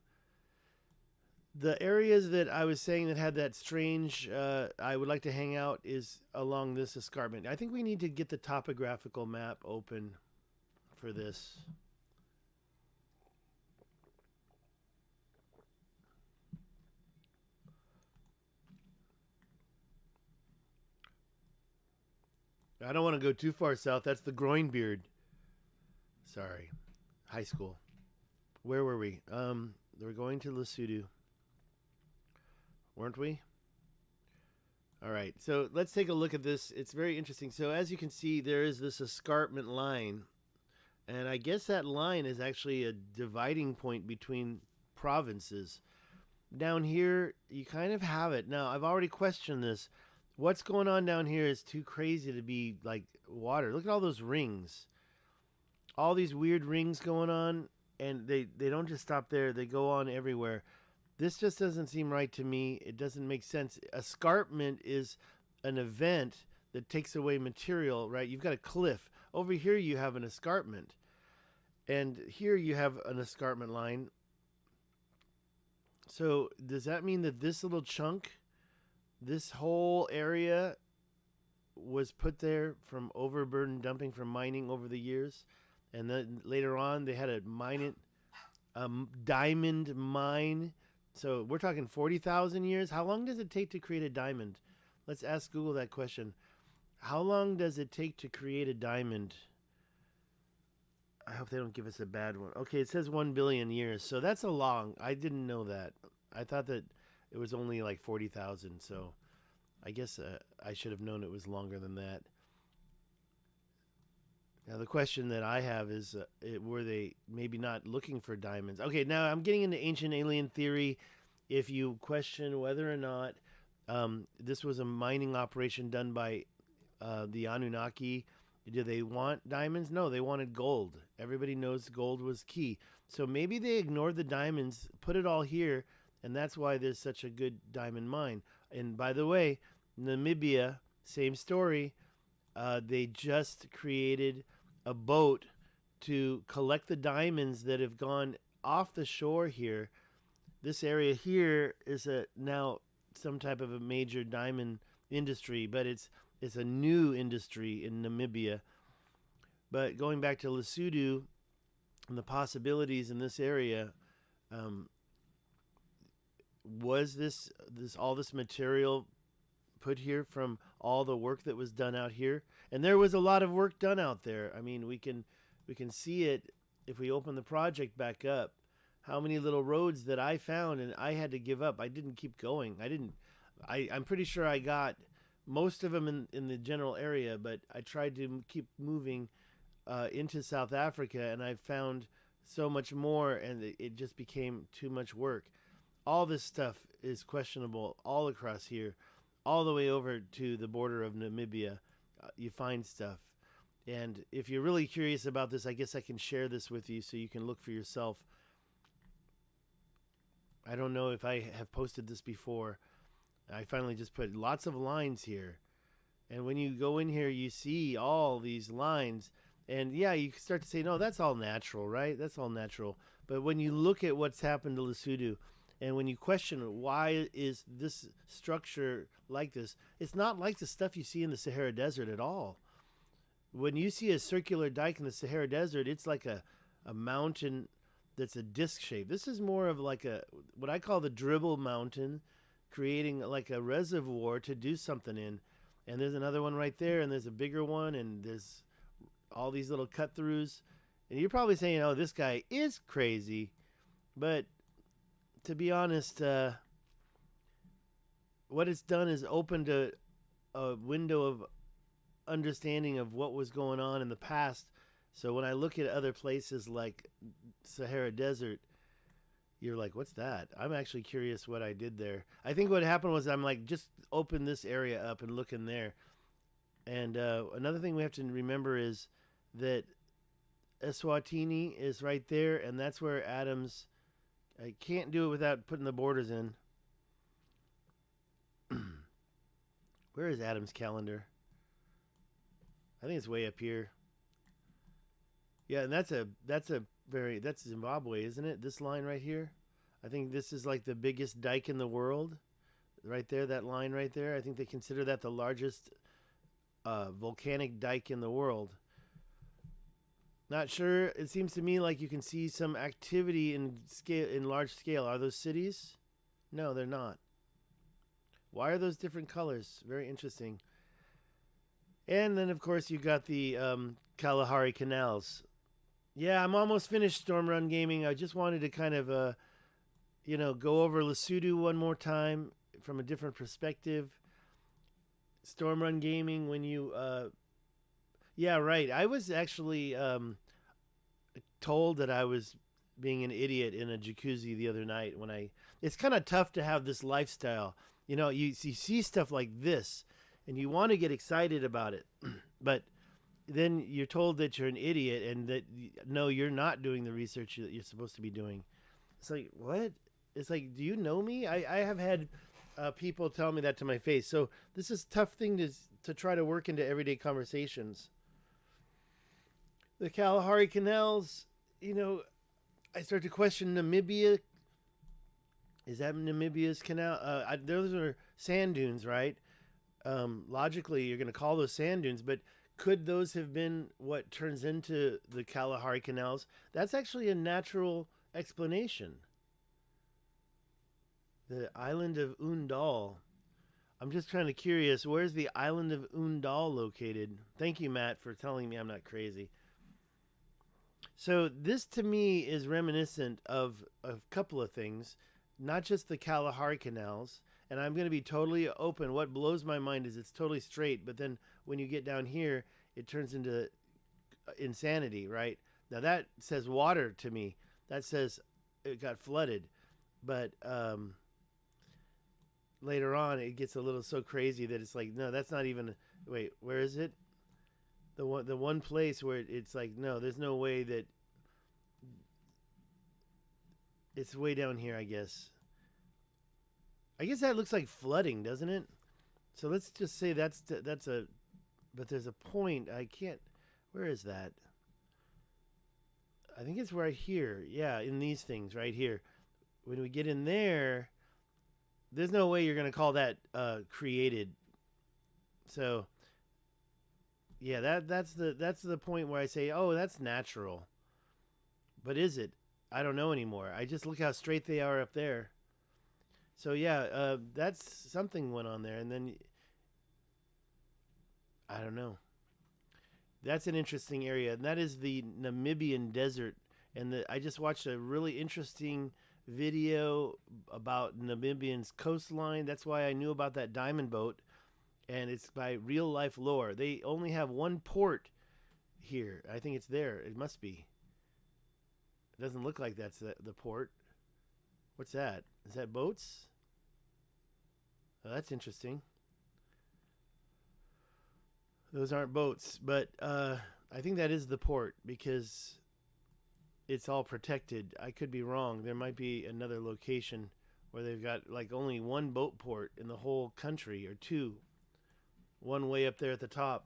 the areas that I was saying that had that strange, I would like to hang out, is along this escarpment. I think we need to get the topographical map open for this. I don't want to go too far south. That's the groin beard. Sorry. High school. Where were we? We're going to Lesotho. Weren't we? All right. So let's take a look at this. It's very interesting. So as you can see, there is this escarpment line. And I guess that line is actually a dividing point between provinces. Down here, you kind of have it. Now, I've already questioned this. What's going on down here is too crazy to be like water. Look at all those rings. All these weird rings going on, and they don't just stop there. They go on everywhere. This just doesn't seem right to me. It doesn't make sense. Escarpment is an event that takes away material, right? You've got a cliff. Over here you have an escarpment. And here you have an escarpment line. So does that mean that this little chunk, this whole area, was put there from overburden dumping from mining over the years? And then later on they had a diamond mine. So we're talking 40,000 years. How long does it take to create a diamond? Let's ask Google that question. How long does it take to create a diamond? I hope they don't give us a bad one. Okay, it says 1 billion years. So that's a long. I didn't know that. I thought that it was only like 40,000. So I guess I should have known it was longer than that. Now, the question that I have is, were they maybe not looking for diamonds? Okay, now I'm getting into ancient alien theory. If you question whether or not this was a mining operation done by the Anunnaki, did they want diamonds? No, they wanted gold. Everybody knows gold was key. So maybe they ignored the diamonds, put it all here, and that's why there's such a good diamond mine. And by the way, Namibia, same story. They just created a boat to collect the diamonds that have gone off the shore here. This area here is now some type of a major diamond industry, but it's a new industry in Namibia. But going back to Lesotho and the possibilities in this area, um, was this all this material put here from all the work that was done out here? And there was a lot of work done out there. I mean, we can see it if we open the project back up. How many little roads that I found and I had to give up. I didn't keep going. I'm pretty sure I got most of them in the general area, but I tried to keep moving into South Africa, and I found so much more, and it just became too much work. All this stuff is questionable all across here, all the way over to the border of Namibia. You find stuff. And if you're really curious about this, I guess I can share this with you so you can look for yourself. I don't know if I have posted this before. I finally just put lots of lines here. And when you go in here, you see all these lines. And yeah, you start to say, no, that's all natural, right? That's all natural. But when you look at what's happened to Lesotho, and when you question why is this structure like this, it's not like the stuff you see in the Sahara Desert at all. When you see a circular dike in the Sahara Desert, it's like a mountain that's a disc shape. This is more of like what I call the dribble mountain, creating like a reservoir to do something in. And there's another one right there, and there's a bigger one, and there's all these little cut throughs. And you're probably saying, oh, this guy is crazy. But to be honest, what it's done is opened a window of understanding of what was going on in the past. So when I look at other places like Sahara Desert, you're like, what's that? I'm actually curious what I did there. I think what happened was I'm like, just open this area up and look in there. And another thing we have to remember is that Eswatini is right there, and that's where Adams... I can't do it without putting the borders in. Where is Adam's calendar? I think it's way up here. Yeah, and that's Zimbabwe, isn't it? This line right here. I think this is like the biggest dike in the world. Right there, that line right there. I think they consider that the largest volcanic dike in the world. Not sure. It seems to me like you can see some activity in large scale. Are those cities? No, they're not. Why are those different colors? Very interesting. And then, of course, you got the Kalahari Canals. Yeah, I'm almost finished Storm Run Gaming. I just wanted to kind of, go over Lesotho one more time from a different perspective. Storm Run Gaming, when you... yeah, right. I was actually told that I was being an idiot in a jacuzzi the other night when it's kind of tough to have this lifestyle. You see stuff like this and you want to get excited about it, but then you're told that you're an idiot and that, no, you're not doing the research that you're supposed to be doing. It's like, what? It's like, do you know me? I have had people tell me that to my face. So this is a tough thing to try to work into everyday conversations. The Kalahari Canals, I start to question Namibia. Is that Namibia's canal? Those are sand dunes, right? Logically, you're going to call those sand dunes, but could those have been what turns into the Kalahari Canals? That's actually a natural explanation. The island of Undal. I'm just kind of curious, where's the island of Undal located? Thank you, Matt, for telling me I'm not crazy. So this to me is reminiscent of a couple of things, not just the Kalahari Canals. And I'm going to be totally open. What blows my mind is it's totally straight, but then when you get down here, it turns into insanity, right? Now that says water to me. That says it got flooded. But later on, it gets a little so crazy that it's like, no, that's not even... Wait, where is it? The one place where it's like, no, there's no way that... It's way down here, I guess. I guess that looks like flooding, doesn't it? So let's just say that's a but there's a point. I can't. Where is that? I think it's right here. Yeah, in these things right here. When we get in there, there's no way you're gonna call that created. So yeah, that's the point where I say, oh, that's natural. But is it? I don't know anymore. I just look how straight they are up there. So yeah, that's something went on there, and then I don't know. That's an interesting area, and that is the Namibian desert. And I just watched a really interesting video about Namibian's coastline. That's why I knew about that diamond boat, and it's by Real Life Lore. They only have one port here. I think it's there. It must be. It doesn't look like that's the port. What's that? Is that boats? Oh, that's interesting. Those aren't boats, but I think that is the port because it's all protected. I could be wrong. There might be another location where they've got like only one boat port in the whole country, or two. One way up there at the top.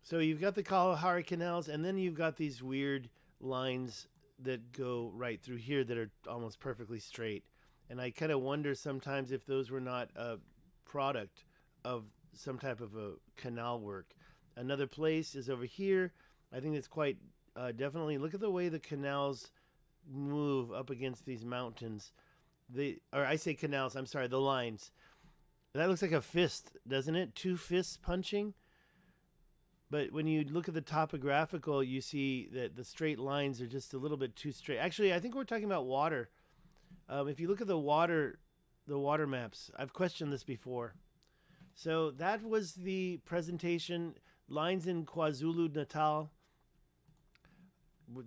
So you've got the Kalahari canals, and then you've got these weird lines that go right through here that are almost perfectly straight. And I kind of wonder sometimes if those were not a product of some type of a canal work. Another place is over here. I think it's quite definitely. Look at the way the canals move up against these mountains. Or I say canals. I'm sorry, the lines. That looks like a fist, doesn't it? Two fists punching. But when you look at the topographical, you see that the straight lines are just a little bit too straight. Actually, I think we're talking about water. If you look at the water maps, I've questioned this before. So that was the presentation. Lines in KwaZulu Natal.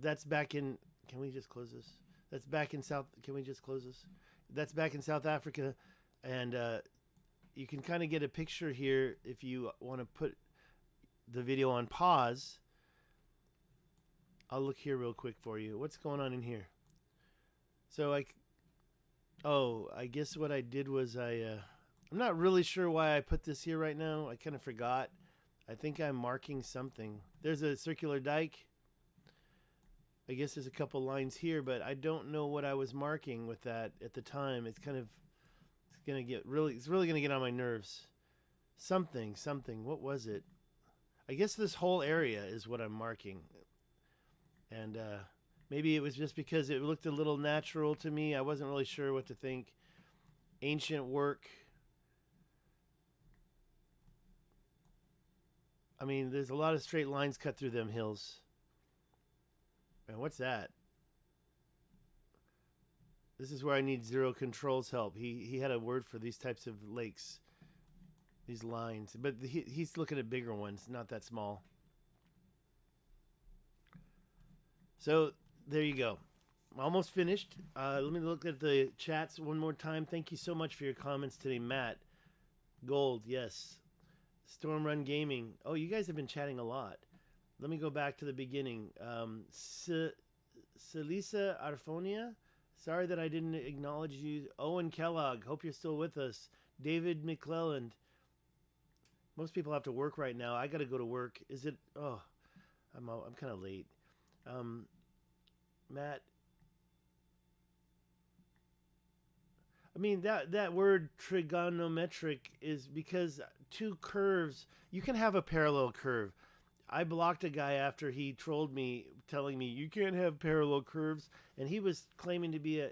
That's back in. Can we just close this? That's back in South. Can we just close this? That's back in South Africa, and you can kind of get a picture here if you want to put the video on pause. I'll look here real quick for you. What's going on in here? So I guess what I did was I'm not really sure why I put this here right now. I kind of forgot. I think I'm marking something. There's a circular dike. I guess there's a couple lines here, but I don't know what I was marking with that at the time. It's really going to get on my nerves. Something. What was it? I guess this whole area is what I'm marking. And maybe it was just because it looked a little natural to me. I wasn't really sure what to think. Ancient work. I mean, there's a lot of straight lines cut through them hills. Man, what's that? This is where I need Zero Control's help. He had a word for these types of lakes. These lines. But he's looking at bigger ones, not that small. So, there you go. Almost finished. Let me look at the chats one more time. Thank you so much for your comments today, Matt. Gold, yes. Storm Run Gaming. Oh, you guys have been chatting a lot. Let me go back to the beginning. Celisa Arfonia. Sorry that I didn't acknowledge you. Owen Kellogg. Hope you're still with us. David McClelland. Most people have to work right now. I got to go to work. Is it? Oh, I'm kind of late. Matt. I mean, that word trigonometric is because two curves, you can have a parallel curve. I blocked a guy after he trolled me, telling me you can't have parallel curves, and he was claiming to be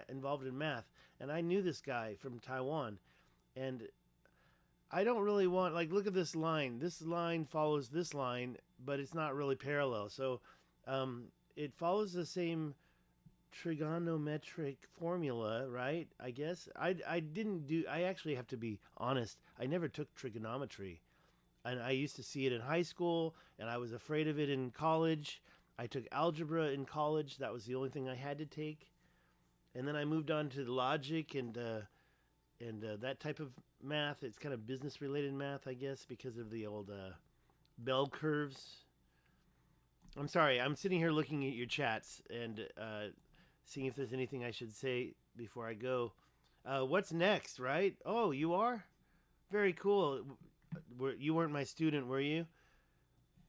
involved in math. And I knew this guy from Taiwan, and I don't really want, like, look at this line. This line follows this line, but it's not really parallel. So it follows the same trigonometric formula, right? I guess I actually have to be honest. I never took trigonometry. And I used to see it in high school, and I was afraid of it in college. I took algebra in college. That was the only thing I had to take. And then I moved on to logic and that type of math. It's kind of business-related math, I guess, because of the old bell curves. I'm sorry. I'm sitting here looking at your chats and seeing if there's anything I should say before I go. What's next, right? Oh, you are? Very cool. You weren't my student, were you?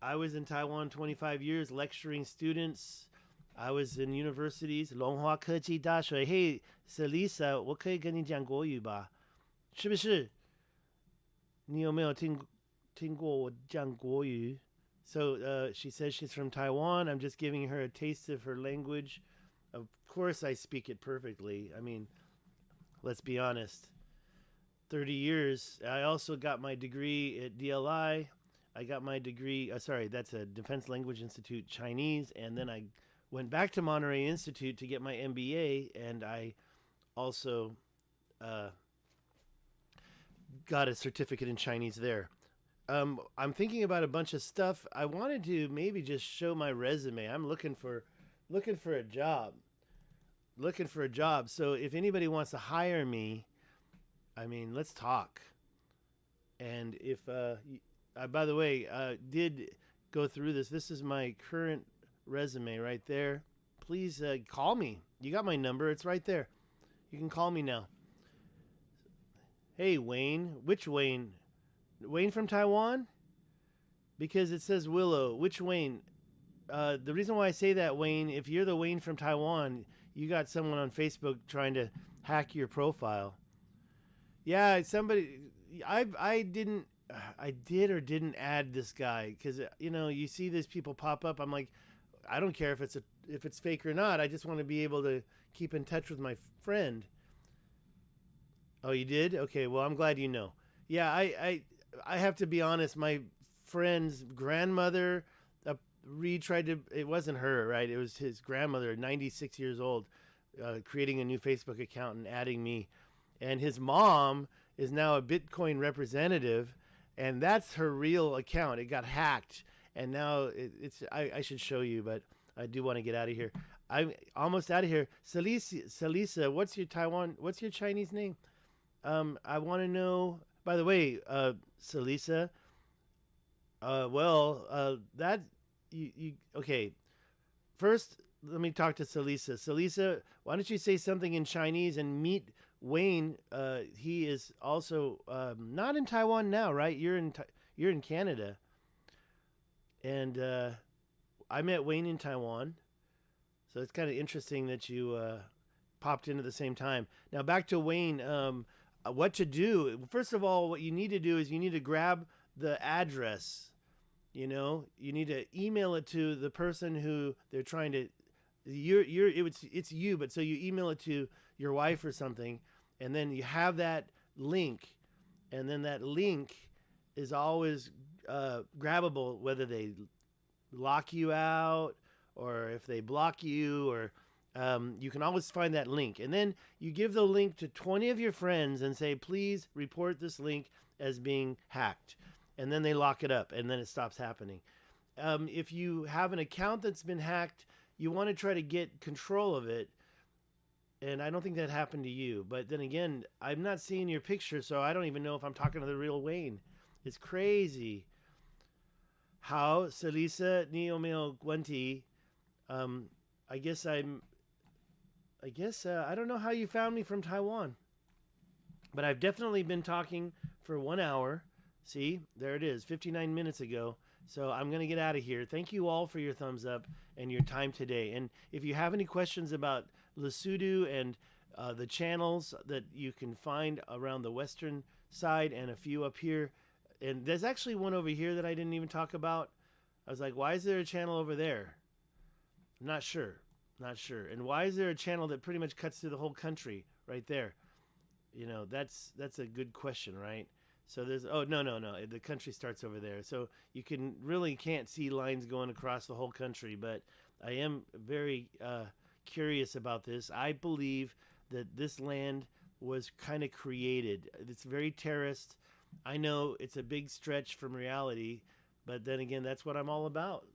I was in Taiwan 25 years lecturing students. I was in universities, 龙华科技大学. Hey, Selisa, 我可以跟你讲国语吧？是不是？你有没有听过我讲国语？ So she says she's from Taiwan. I'm just giving her a taste of her language. Of course, I speak it perfectly. I mean, let's be honest. 30 years. I also got my degree at DLI. I got my degree, sorry, that's a Defense Language Institute Chinese. And then I went back to Monterey Institute to get my MBA. And I also got a certificate in Chinese there. I'm thinking about a bunch of stuff. I wanted to maybe just show my resume. I'm looking for a job. Looking for a job. So if anybody wants to hire me, I mean, let's talk. And if by the way, did go through this. This is my current resume right there. Please call me. You got my number. It's right there. You can call me now. Hey, Wayne. Which Wayne? Wayne from Taiwan? Because it says Willow. Which Wayne? The reason why I say that, Wayne, if you're the Wayne from Taiwan, you got someone on Facebook trying to hack your profile. Yeah, somebody. I did or didn't add this guy because you see these people pop up. I'm like, I don't care if it's fake or not. I just want to be able to keep in touch with my friend. Oh, you did? Okay, well, I'm glad you know. Yeah, I have to be honest. My friend's grandmother tried to. It wasn't her, right? It was his grandmother, 96 years old, creating a new Facebook account and adding me. And his mom is now a Bitcoin representative, and that's her real account. It got hacked, and now it's. I should show you, but I do want to get out of here. I'm almost out of here. Salisa, what's your Chinese name? I want to know. By the way, Salisa. That you okay? First, let me talk to Salisa. Salisa, why don't you say something in Chinese and meet Wayne? He is also not in Taiwan now, right? You're in Canada, and I met Wayne in Taiwan, so it's kind of interesting that you popped in at the same time. Now back to Wayne. What to do? First of all, what you need to do is you need to grab the address. You need to email it to the person who they're trying to. It's you, but so you email it to your wife or something, and then you have that link, and then that link is always grabbable, whether they lock you out or if they block you, or you can always find that link. And then you give the link to 20 of your friends and say, please report this link as being hacked. And then they lock it up, and then it stops happening. If you have an account that's been hacked, you want to try to get control of it. And I don't think that happened to you. But then again, I'm not seeing your picture, so I don't even know if I'm talking to the real Wayne. It's crazy. How, Salisa Niomeo Guanti. I don't know how you found me from Taiwan. But I've definitely been talking for 1 hour. See, there it is, 59 minutes ago. So I'm going to get out of here. Thank you all for your thumbs up and your time today. And if you have any questions about Lesotho and the channels that you can find around the western side and a few up here, and there's actually one over here that I didn't even talk about. I was like, why is there a channel over there? I'm not sure. And why is there a channel that pretty much cuts through the whole country right there? That's a good question, right? So there's, no. The country starts over there. So you can't see lines going across the whole country, but I am very curious about this. I believe that this land was kind of created. It's very terraced. I know it's a big stretch from reality, but then again, that's what I'm all about.